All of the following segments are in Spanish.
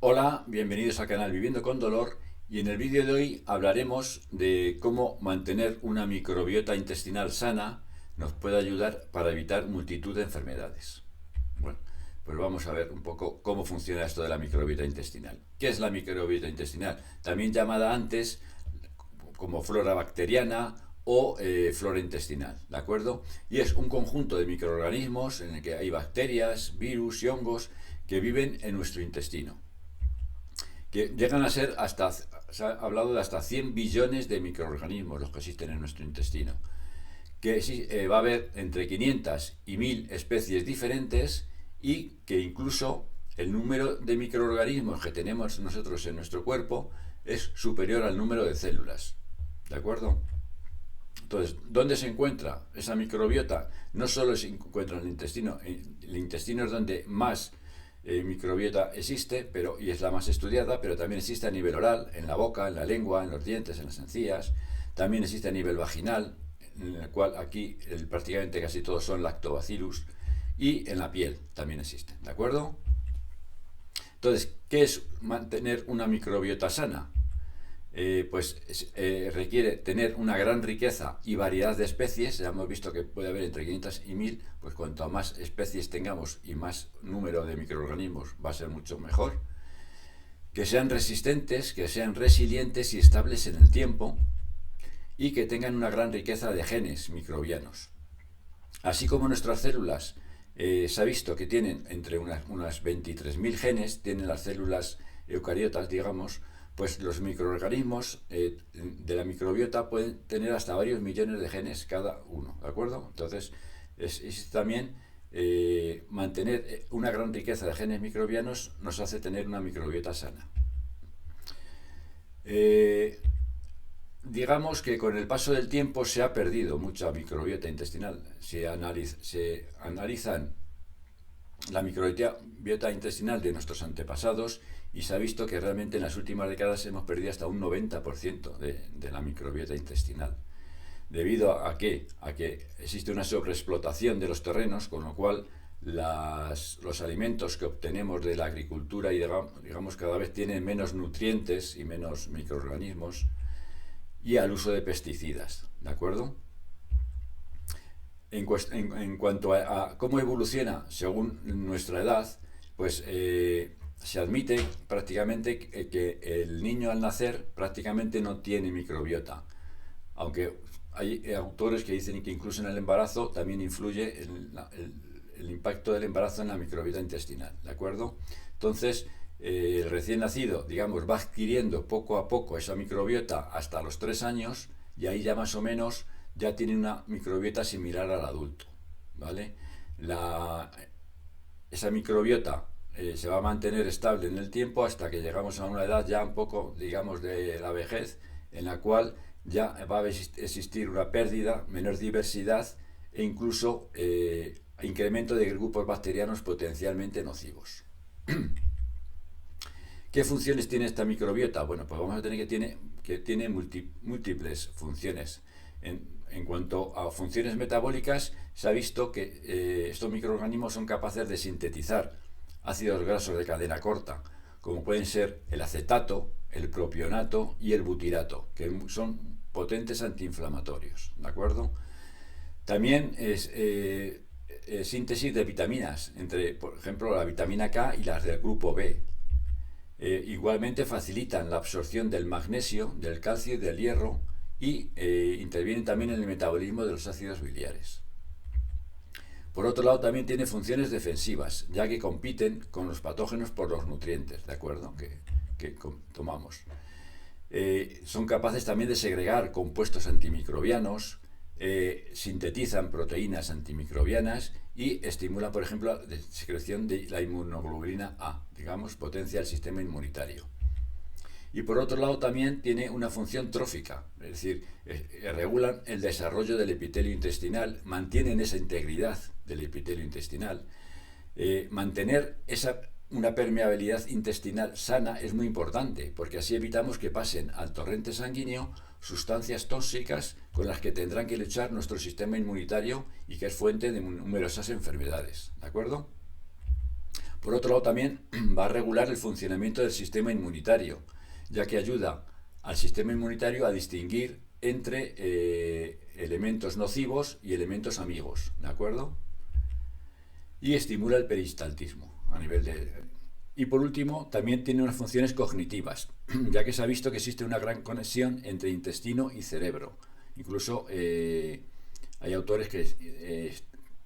Hola, bienvenidos al canal Viviendo con Dolor y en el vídeo de hoy hablaremos de cómo mantener una microbiota intestinal sana nos puede ayudar para evitar multitud de enfermedades. Bueno, pues vamos a ver un poco cómo funciona esto de la microbiota intestinal. ¿Qué es la microbiota intestinal? También llamada antes como flora bacteriana o flora intestinal, ¿de acuerdo? Y es un conjunto de microorganismos en el que hay bacterias, virus y hongos que viven en nuestro intestino, que llegan a ser hasta, se ha hablado de hasta 100 billones de microorganismos los que existen en nuestro intestino, que va a haber entre 500 y 1000 especies diferentes y que incluso el número de microorganismos que tenemos nosotros en nuestro cuerpo es superior al número de células, ¿de acuerdo? Entonces, ¿dónde se encuentra esa microbiota? No solo se encuentra en el intestino es donde más microbiota existe, y es la más estudiada, pero también existe a nivel oral, en la boca, en la lengua, en los dientes, en las encías. También existe a nivel vaginal, en el cual aquí prácticamente casi todos son lactobacillus, y en la piel también existen, ¿de acuerdo? Entonces, ¿qué es mantener una microbiota sana? Requiere tener una gran riqueza y variedad de especies. Ya hemos visto que puede haber entre 500 y 1000, pues cuanto más especies tengamos y más número de microorganismos va a ser mucho mejor. Que sean resistentes, que sean resilientes y estables en el tiempo y que tengan una gran riqueza de genes microbianos. Así como nuestras células, se ha visto que tienen entre unas 23.000 genes, tienen las células eucariotas, digamos, pues los microorganismos de la microbiota pueden tener hasta varios millones de genes cada uno, ¿de acuerdo? Entonces, es también mantener una gran riqueza de genes microbianos nos hace tener una microbiota sana. Digamos que con el paso del tiempo se ha perdido mucha microbiota intestinal. Se analizan la microbiota intestinal de nuestros antepasados y se ha visto que realmente en las últimas décadas hemos perdido hasta un 90% de la microbiota intestinal. ¿Debido a qué? A que existe una sobreexplotación de los terrenos, con lo cual los alimentos que obtenemos de la agricultura y digamos cada vez tienen menos nutrientes y menos microorganismos, y al uso de pesticidas, ¿de acuerdo? En cuanto a cómo evoluciona según nuestra edad, pues se admite prácticamente que el niño al nacer prácticamente no tiene microbiota, aunque hay autores que dicen que incluso en el embarazo también influye el impacto del embarazo en la microbiota intestinal, ¿de acuerdo? Entonces, el recién nacido, digamos, va adquiriendo poco a poco esa microbiota hasta los 3 años y ahí ya más o menos ya tiene una microbiota similar al adulto, ¿vale? Esa microbiota se va a mantener estable en el tiempo hasta que llegamos a una edad ya un poco, digamos, de la vejez, en la cual ya va a existir una pérdida, menor diversidad e incluso incremento de grupos bacterianos potencialmente nocivos. ¿Qué funciones tiene esta microbiota? Bueno, pues vamos a tener que tiene múltiples funciones. En cuanto a funciones metabólicas, se ha visto que estos microorganismos son capaces de sintetizar ácidos grasos de cadena corta, como pueden ser el acetato, el propionato y el butirato, que son potentes antiinflamatorios, ¿de acuerdo? También es síntesis de vitaminas, entre, por ejemplo, la vitamina K y las del grupo B. Igualmente facilitan la absorción del magnesio, del calcio y del hierro y intervienen también en el metabolismo de los ácidos biliares. Por otro lado, también tiene funciones defensivas, ya que compiten con los patógenos por los nutrientes, ¿de acuerdo?, que tomamos. Son capaces también de segregar compuestos antimicrobianos, sintetizan proteínas antimicrobianas y estimulan, por ejemplo, la secreción de la inmunoglobulina A, digamos, potencia el sistema inmunitario. Y por otro lado también tiene una función trófica, es decir, regulan el desarrollo del epitelio intestinal, mantienen esa integridad del epitelio intestinal. Mantener una permeabilidad intestinal sana es muy importante, porque así evitamos que pasen al torrente sanguíneo sustancias tóxicas con las que tendrán que luchar nuestro sistema inmunitario y que es fuente de numerosas enfermedades, ¿de acuerdo? Por otro lado, también va a regular el funcionamiento del sistema inmunitario, ya que ayuda al sistema inmunitario a distinguir entre elementos nocivos y elementos amigos, ¿de acuerdo? Y estimula el peristaltismo a nivel de... Y por último, también tiene unas funciones cognitivas, ya que se ha visto que existe una gran conexión entre intestino y cerebro. Incluso hay autores que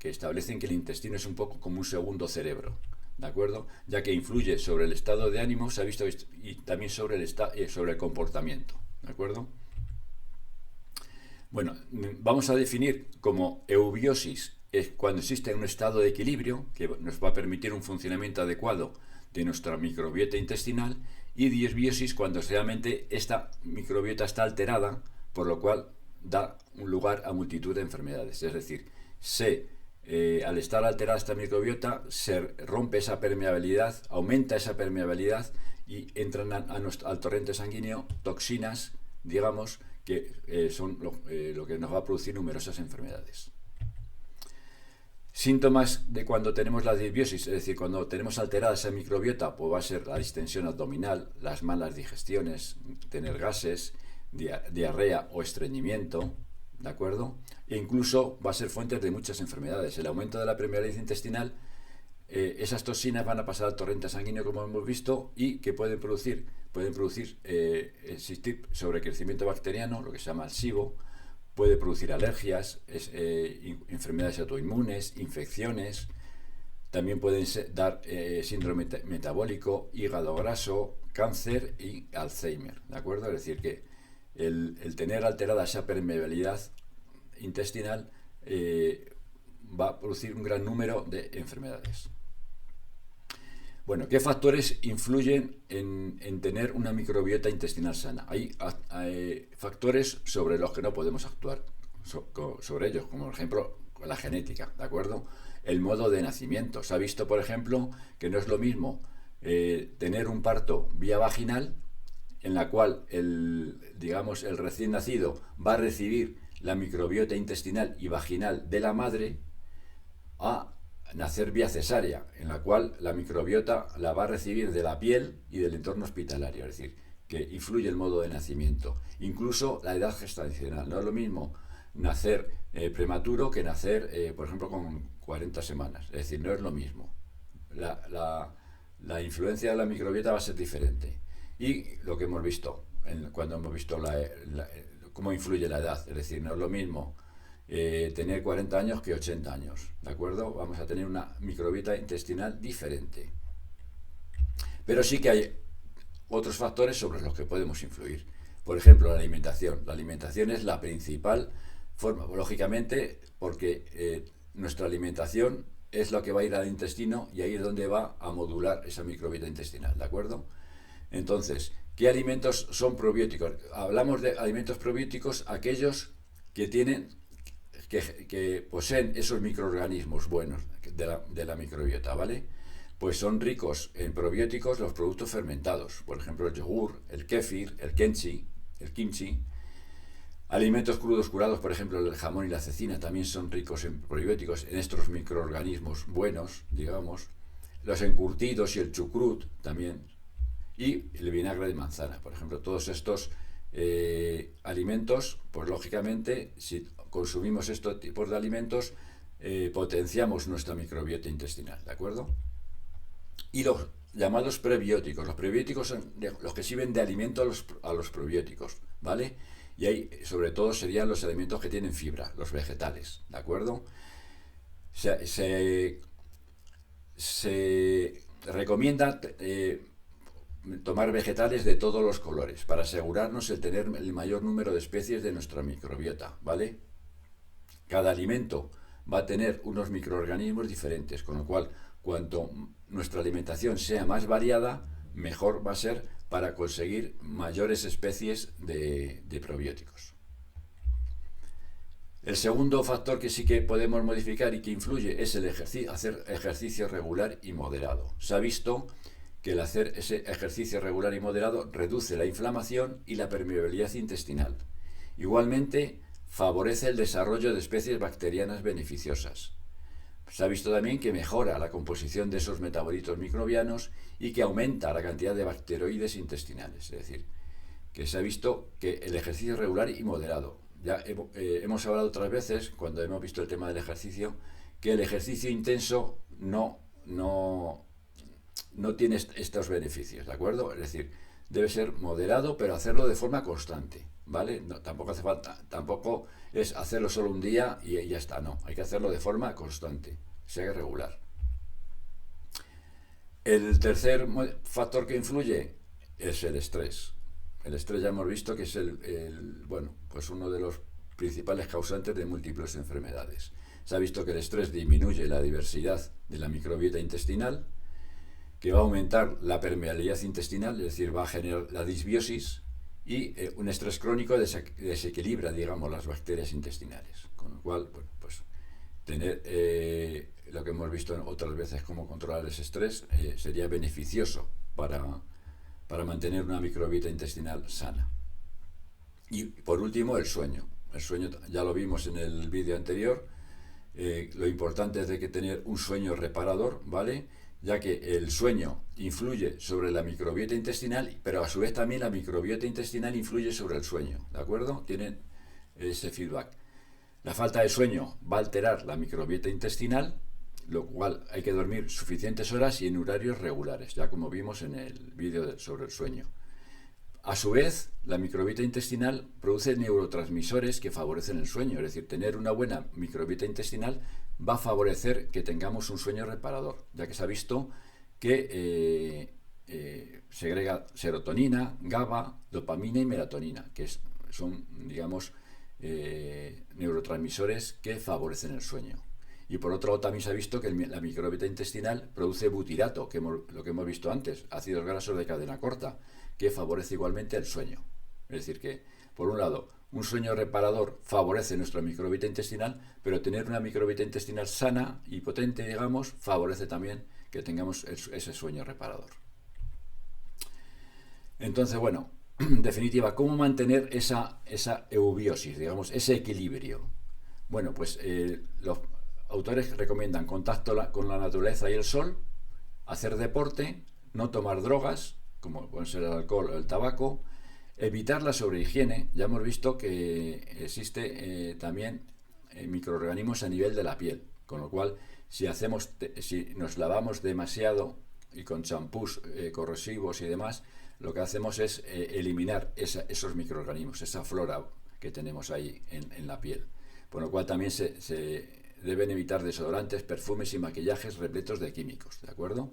establecen que el intestino es un poco como un segundo cerebro, ¿de acuerdo? Ya que influye sobre el estado de ánimo, se ha visto, y también sobre el comportamiento, ¿de acuerdo? Bueno, vamos a definir como eubiosis es cuando existe un estado de equilibrio que nos va a permitir un funcionamiento adecuado de nuestra microbiota intestinal, y disbiosis cuando realmente esta microbiota está alterada, por lo cual da un lugar a multitud de enfermedades. Es decir, al estar alterada esta microbiota, se rompe esa permeabilidad, aumenta esa permeabilidad y entran al torrente sanguíneo toxinas, digamos, que son lo que nos va a producir numerosas enfermedades. Síntomas de cuando tenemos la disbiosis, es decir, cuando tenemos alterada esa microbiota, pues va a ser la distensión abdominal, las malas digestiones, tener gases, diarrea o estreñimiento, ¿de acuerdo? E incluso va a ser fuente de muchas enfermedades. El aumento de la permeabilidad intestinal, esas toxinas van a pasar al torrente sanguíneo, como hemos visto, y que pueden producir existir sobrecrecimiento bacteriano, lo que se llama el SIBO, puede producir alergias, enfermedades autoinmunes, infecciones, también pueden dar síndrome metabólico, hígado graso, cáncer y Alzheimer, ¿de acuerdo? Es decir, que el tener alterada esa permeabilidad intestinal va a producir un gran número de enfermedades. Bueno, ¿qué factores influyen en tener una microbiota intestinal sana? Hay factores sobre los que no podemos actuar sobre ellos, como por ejemplo la genética, ¿de acuerdo? El modo de nacimiento. Se ha visto, por ejemplo, que no es lo mismo tener un parto vía vaginal, en la cual el recién nacido va a recibir la microbiota intestinal y vaginal de la madre, a nacer vía cesárea, en la cual la microbiota la va a recibir de la piel y del entorno hospitalario, es decir, que influye el modo de nacimiento. Incluso la edad gestacional. No es lo mismo nacer prematuro que nacer, por ejemplo, con 40 semanas. Es decir, no es lo mismo. La influencia de la microbiota va a ser diferente. Y lo que hemos visto, cuando hemos visto cómo influye la edad, es decir, no es lo mismo tener 40 años que 80 años, ¿de acuerdo? Vamos a tener una microbiota intestinal diferente. Pero sí que hay otros factores sobre los que podemos influir. Por ejemplo, la alimentación. La alimentación es la principal forma, lógicamente, porque nuestra alimentación es lo que va a ir al intestino y ahí es donde va a modular esa microbiota intestinal, ¿de acuerdo? Entonces, ¿qué alimentos son probióticos? Hablamos de alimentos probióticos, aquellos que poseen esos microorganismos buenos de la microbiota, ¿vale? Pues son ricos en probióticos los productos fermentados, por ejemplo el yogur, el kéfir, el kimchi. Alimentos crudos curados, por ejemplo el jamón y la cecina, también son ricos en probióticos, en estos microorganismos buenos, digamos. Los encurtidos y el chucrut también. Y el vinagre de manzana, por ejemplo, todos estos alimentos, pues lógicamente, si consumimos estos tipos de alimentos, potenciamos nuestra microbiota intestinal, ¿de acuerdo? Y los llamados prebióticos. Los prebióticos son los que sirven de alimento a los probióticos, ¿vale? Y ahí, sobre todo, serían los alimentos que tienen fibra, los vegetales, ¿de acuerdo? Se recomienda tomar vegetales de todos los colores para asegurarnos de tener el mayor número de especies de nuestra microbiota, ¿vale? Cada alimento va a tener unos microorganismos diferentes, con lo cual, cuanto nuestra alimentación sea más variada, mejor va a ser para conseguir mayores especies de probióticos. El segundo factor que sí que podemos modificar y que influye es hacer ejercicio regular y moderado. Se ha visto que el hacer ese ejercicio regular y moderado reduce la inflamación y la permeabilidad intestinal. Igualmente, favorece el desarrollo de especies bacterianas beneficiosas. Se ha visto también que mejora la composición de esos metabolitos microbianos y que aumenta la cantidad de bacteroides intestinales. Es decir, que se ha visto que el ejercicio regular y moderado. Ya hemos hablado otras veces, cuando hemos visto el tema del ejercicio, que el ejercicio intenso no tiene estos beneficios, ¿de acuerdo? Es decir, debe ser moderado, pero hacerlo de forma constante, ¿vale? No, tampoco hace falta, tampoco es hacerlo solo un día y ya está, no. Hay que hacerlo de forma constante, sea regular. El tercer factor que influye es el estrés. El estrés ya hemos visto que es bueno, pues uno de los principales causantes de múltiples enfermedades. Se ha visto que el estrés disminuye la diversidad de la microbiota intestinal, que va a aumentar la permeabilidad intestinal, es decir, va a generar la disbiosis, y un estrés crónico desequilibra, digamos, las bacterias intestinales. Con lo cual, bueno, pues tener lo que hemos visto otras veces, cómo controlar ese estrés, sería beneficioso para mantener una microbiota intestinal sana. Y por último, el sueño. El sueño ya lo vimos en el vídeo anterior. Lo importante es de que tener un sueño reparador, ¿vale? Ya que el sueño influye sobre la microbiota intestinal, pero a su vez también la microbiota intestinal influye sobre el sueño, ¿de acuerdo? Tienen ese feedback. La falta de sueño va a alterar la microbiota intestinal, lo cual hay que dormir suficientes horas y en horarios regulares, ya como vimos en el vídeo sobre el sueño. A su vez, la microbiota intestinal produce neurotransmisores que favorecen el sueño, es decir, tener una buena microbiota intestinal va a favorecer que tengamos un sueño reparador, ya que se ha visto que segrega serotonina, GABA, dopamina y melatonina, que son, digamos, neurotransmisores que favorecen el sueño. Y por otro lado también se ha visto que la microbiota intestinal produce butirato, lo que hemos visto antes, ácidos grasos de cadena corta, que favorece igualmente el sueño. Es decir que, por un lado, un sueño reparador favorece nuestra microbiota intestinal, pero tener una microbiota intestinal sana y potente, digamos, favorece también que tengamos ese sueño reparador. Entonces, bueno, en definitiva, ¿cómo mantener esa eubiosis, digamos, ese equilibrio? Bueno, pues los autores recomiendan contacto con la naturaleza y el sol, hacer deporte, no tomar drogas, como pueden ser el alcohol o el tabaco, evitar la sobrehigiene. Ya hemos visto que existe también microorganismos a nivel de la piel, con lo cual si nos lavamos demasiado y con champús corrosivos y demás, lo que hacemos es eliminar esos microorganismos, esa flora que tenemos ahí en la piel. Por lo cual también se deben evitar desodorantes, perfumes y maquillajes repletos de químicos, ¿de acuerdo?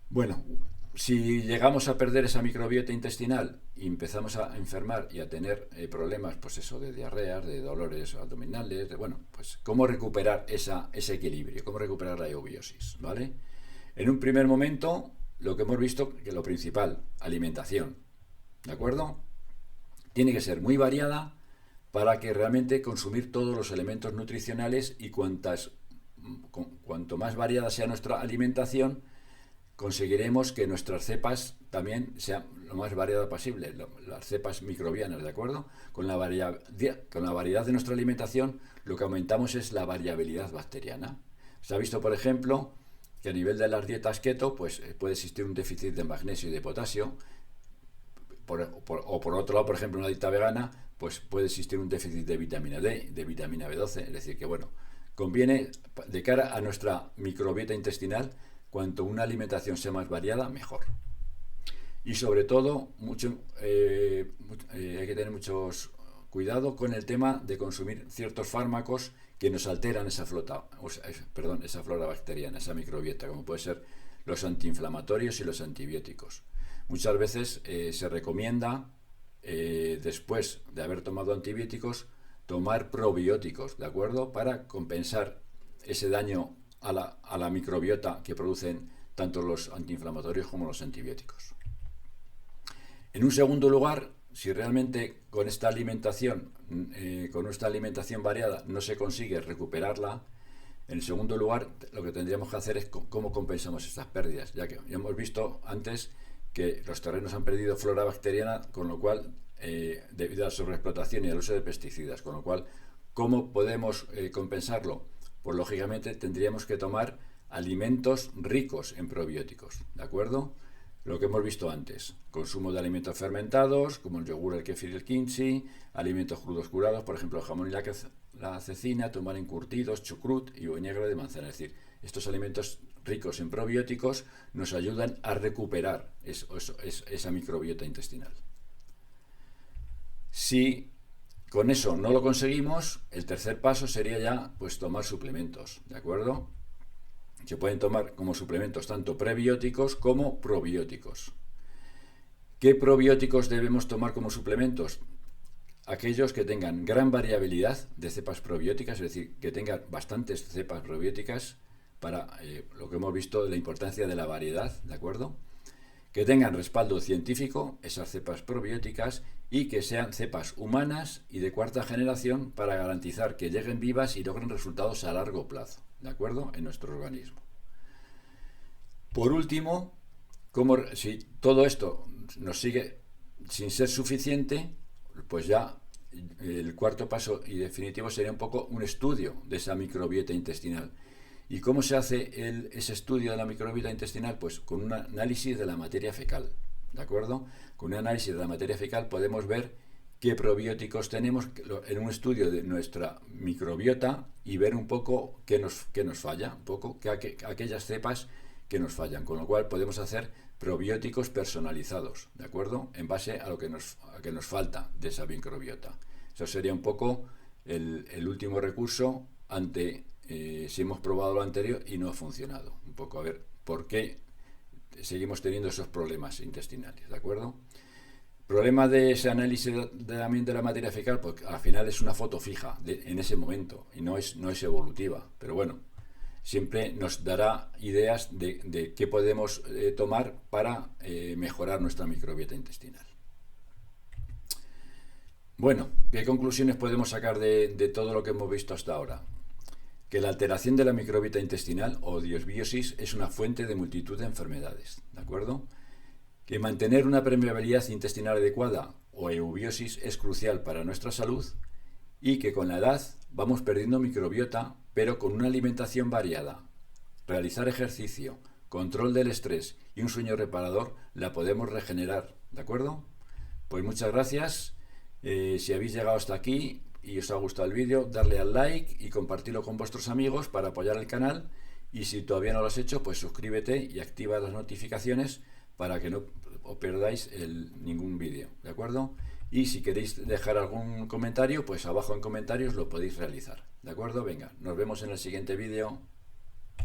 Bueno, si llegamos a perder esa microbiota intestinal y empezamos a enfermar y a tener problemas, pues eso, de diarreas, de dolores abdominales, bueno, pues cómo recuperar ese equilibrio, cómo recuperar la eubiosis, ¿vale? En un primer momento, lo que hemos visto, que lo principal, alimentación, ¿de acuerdo? Tiene que ser muy variada para que realmente consumir todos los elementos nutricionales y cuanto más variada sea nuestra alimentación, conseguiremos que nuestras cepas también sean lo más variada posible, las cepas microbianas, ¿de acuerdo? Con la variedad de nuestra alimentación, lo que aumentamos es la variabilidad bacteriana. Se ha visto, por ejemplo, que a nivel de las dietas keto, pues puede existir un déficit de magnesio y de potasio, o por otro lado, por ejemplo, en una dieta vegana, pues puede existir un déficit de vitamina D, de vitamina B12, es decir, que bueno, conviene de cara a nuestra microbiota intestinal, cuanto una alimentación sea más variada, mejor. Y sobre todo, hay que tener mucho cuidado con el tema de consumir ciertos fármacos que nos alteran esa flora bacteriana, esa microbiota, como puede ser los antiinflamatorios y los antibióticos. Muchas veces se recomienda, después de haber tomado antibióticos, tomar probióticos, ¿de acuerdo? Para compensar ese daño a la microbiota que producen tanto los antiinflamatorios como los antibióticos. En un segundo lugar, si realmente con esta alimentación variada no se consigue recuperarla, en segundo lugar lo que tendríamos que hacer es cómo compensamos estas pérdidas, ya que ya hemos visto antes que los terrenos han perdido flora bacteriana, con lo cual, debido a la sobreexplotación y al uso de pesticidas, con lo cual, ¿cómo podemos compensarlo? pues lógicamente tendríamos que tomar alimentos ricos en probióticos, ¿de acuerdo? Lo que hemos visto antes, consumo de alimentos fermentados, como el yogur, el kefir y el kimchi, alimentos crudos curados, por ejemplo, el jamón y la cecina, tomar encurtidos, chucrut y vinagre de manzana. Es decir, estos alimentos ricos en probióticos nos ayudan a recuperar esa microbiota intestinal. Si con eso no lo conseguimos, el tercer paso sería ya pues tomar suplementos, ¿de acuerdo? Se pueden tomar como suplementos tanto prebióticos como probióticos. ¿Qué probióticos debemos tomar como suplementos? Aquellos que tengan gran variabilidad de cepas probióticas, es decir, que tengan bastantes cepas probióticas para lo que hemos visto de la importancia de la variedad, ¿de acuerdo? Que tengan respaldo científico, esas cepas probióticas, y que sean cepas humanas y de cuarta generación para garantizar que lleguen vivas y logren resultados a largo plazo, ¿de acuerdo? En nuestro organismo. Por último, si todo esto nos sigue sin ser suficiente, pues ya el cuarto paso y definitivo sería un poco un estudio de esa microbiota intestinal. ¿Y cómo se hace ese estudio de la microbiota intestinal? Pues con un análisis de la materia fecal, ¿de acuerdo? Con un análisis de la materia fecal podemos ver qué probióticos tenemos en un estudio de nuestra microbiota y ver un poco qué nos falla, un poco aquellas cepas que nos fallan, con lo cual podemos hacer probióticos personalizados, ¿de acuerdo? En base a lo que nos falta de esa microbiota. Eso sería un poco el último recurso ante si hemos probado lo anterior y no ha funcionado. Un poco a ver por qué seguimos teniendo esos problemas intestinales, ¿de acuerdo? Problema de ese análisis de la materia fecal, pues al final es una foto fija en ese momento y no es evolutiva, pero bueno, siempre nos dará ideas de qué podemos tomar para mejorar nuestra microbiota intestinal. Bueno, ¿qué conclusiones podemos sacar de todo lo que hemos visto hasta ahora? Que la alteración de la microbiota intestinal o disbiosis es una fuente de multitud de enfermedades, ¿de acuerdo? Que mantener una permeabilidad intestinal adecuada o eubiosis es crucial para nuestra salud y que con la edad vamos perdiendo microbiota, pero con una alimentación variada, realizar ejercicio, control del estrés y un sueño reparador la podemos regenerar, ¿de acuerdo? Pues muchas gracias. Si habéis llegado hasta aquí y os ha gustado el vídeo, darle al like y compartirlo con vuestros amigos para apoyar el canal, y si todavía no lo has hecho, pues suscríbete y activa las notificaciones para que no os perdáis ningún vídeo, ¿de acuerdo? Y si queréis dejar algún comentario, pues abajo en comentarios lo podéis realizar, ¿de acuerdo? Venga, nos vemos en el siguiente vídeo.